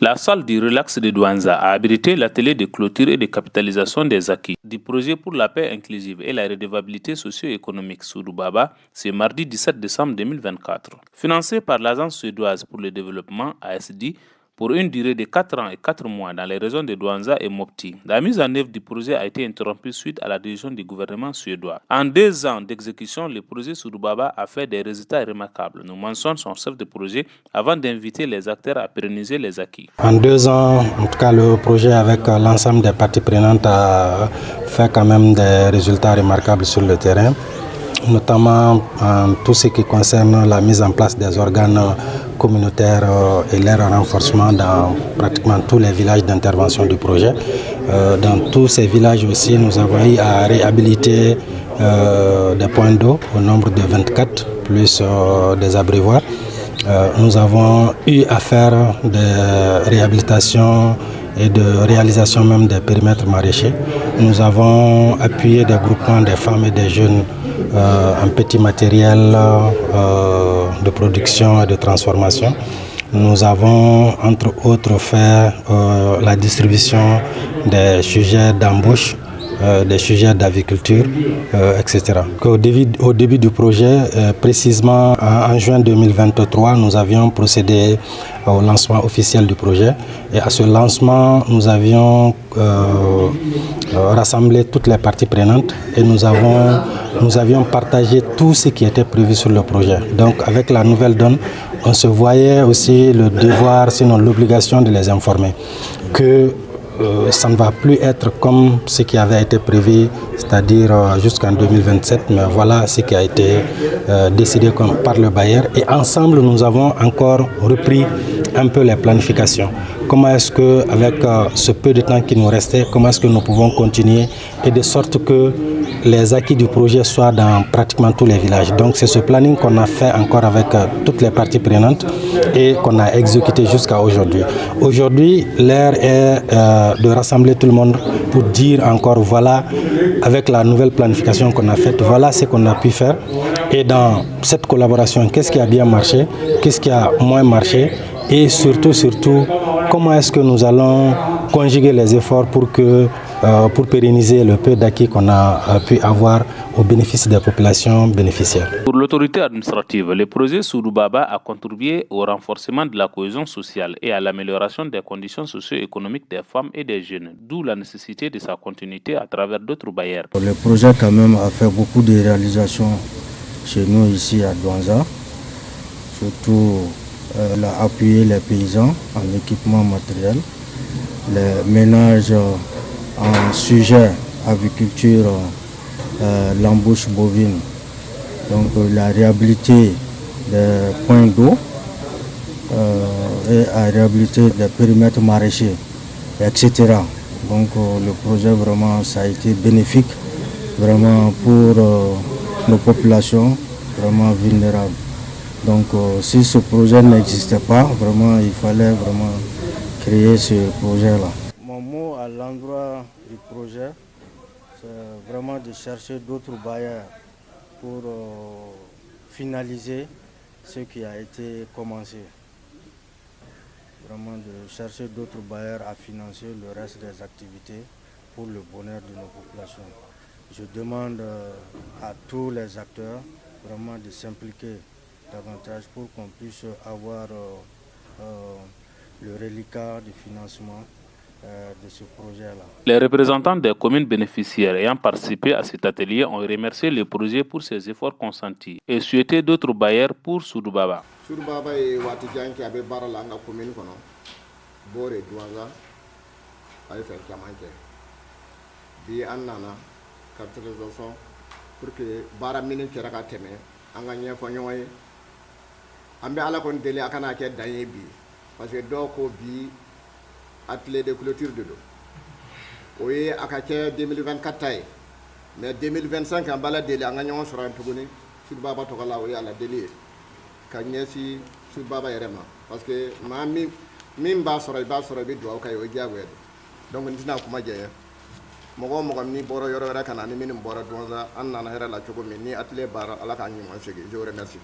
La salle du relax de Douanza a abrité l'atelier de clôture et de capitalisation des acquis du projet pour la paix inclusive et la redevabilité socio-économique Soudou-Baba ce mardi 17 décembre 2024. Financé par l'Agence suédoise pour le développement ASD pour une durée de 4 ans et 4 mois dans les régions de Douanza et Mopti. La mise en œuvre du projet a été interrompue suite à la décision du gouvernement suédois. En 2 ans d'exécution, le projet Soudou-Baba a fait des résultats remarquables. Nous mentionnons son chef de projet avant d'inviter les acteurs à pérenniser les acquis. En 2 ans, en tout cas, le projet avec l'ensemble des parties prenantes a fait quand même des résultats remarquables sur le terrain, notamment en tout ce qui concerne la mise en place des organes communautaires et leur renforcement dans pratiquement tous les villages d'intervention du projet. Dans tous ces villages aussi, nous avons eu à réhabiliter des points d'eau au nombre de 24, plus des abreuvoirs. Nous avons eu à faire des réhabilitations et de réalisation même des périmètres maraîchers. Nous avons appuyé des groupements des femmes et des jeunes en petit matériel de production et de transformation. Nous avons entre autres fait la distribution des sujets d'embauche, des sujets d'aviculture, etc. Au début du projet, précisément en juin 2023, nous avions procédé au lancement officiel du projet. Et à ce lancement, nous avions rassemblé toutes les parties prenantes et nous avions partagé tout ce qui était prévu sur le projet. Donc avec la nouvelle donne, on se voyait aussi le devoir, sinon l'obligation de les informer que ça ne va plus être comme ce qui avait été prévu, c'est-à-dire jusqu'en 2027, mais voilà ce qui a été décidé par le bailleur. Et ensemble, nous avons encore repris un peu les planifications. Comment est-ce que, avec ce peu de temps qui nous restait, comment est-ce que nous pouvons continuer et de sorte que les acquis du projet soient dans pratiquement tous les villages. Donc c'est ce planning qu'on a fait encore avec toutes les parties prenantes et qu'on a exécuté jusqu'à aujourd'hui. Aujourd'hui, l'heure est de rassembler tout le monde pour dire encore voilà, avec la nouvelle planification qu'on a faite, voilà ce qu'on a pu faire. Et dans cette collaboration, qu'est-ce qui a bien marché, qu'est-ce qui a moins marché et surtout, comment est-ce que nous allons conjuguer les efforts pour pérenniser le peu d'acquis qu'on a pu avoir au bénéfice des populations bénéficiaires. Pour l'autorité administrative, le projet Soudou-Baba a contribué au renforcement de la cohésion sociale et à l'amélioration des conditions socio-économiques des femmes et des jeunes, d'où la nécessité de sa continuité à travers d'autres bailleurs. Le projet quand même a fait beaucoup de réalisations chez nous ici à Douanza, surtout il a appuyé les paysans en équipement matériel, les ménages en sujet aviculture, l'embauche bovine. Donc il a réhabilité des points d'eau et a réhabilité des périmètres maraîchers, etc. Donc le projet vraiment ça a été bénéfique vraiment pour nos populations vraiment vulnérables. Donc si ce projet n'existait pas, vraiment il fallait vraiment créer ce projet-là. Mon mot à l'endroit du projet, c'est vraiment de chercher d'autres bailleurs pour finaliser ce qui a été commencé. Vraiment de chercher d'autres bailleurs à financer le reste des activités pour le bonheur de nos populations. Je demande à tous les acteurs vraiment de s'impliquer davantage pour qu'on puisse avoir le reliquat du financement de ce projet-là. Les représentants des communes bénéficiaires ayant participé à cet atelier ont remercié le projet pour ses efforts consentis et souhaité d'autres bailleurs pour Soudou-Baba. Soudou-Baba est wati janki abe bara la nga commune kono bore Douanza ay fer kamanke bi annana caractérisation pour que bara minin kera ka teme anga ñefo ñoy ambe ala kon deli akana ke dañé bi parce que do ko bi atelier de clôture de do oye akake 2024 tay mais 2025 en bala deli anga ñon sura tuguni Soudou-Baba to kala oye ala deli ka ñesi Soudou-Baba yerema parce que ma min ba sura bi do kay o jagwe donc ndina kuma jeye mogo ni boro yoro kana ni min boro Douanza an nana hera la chogo mi ni atelier bara ala ka ñi mo segi je vous remercie.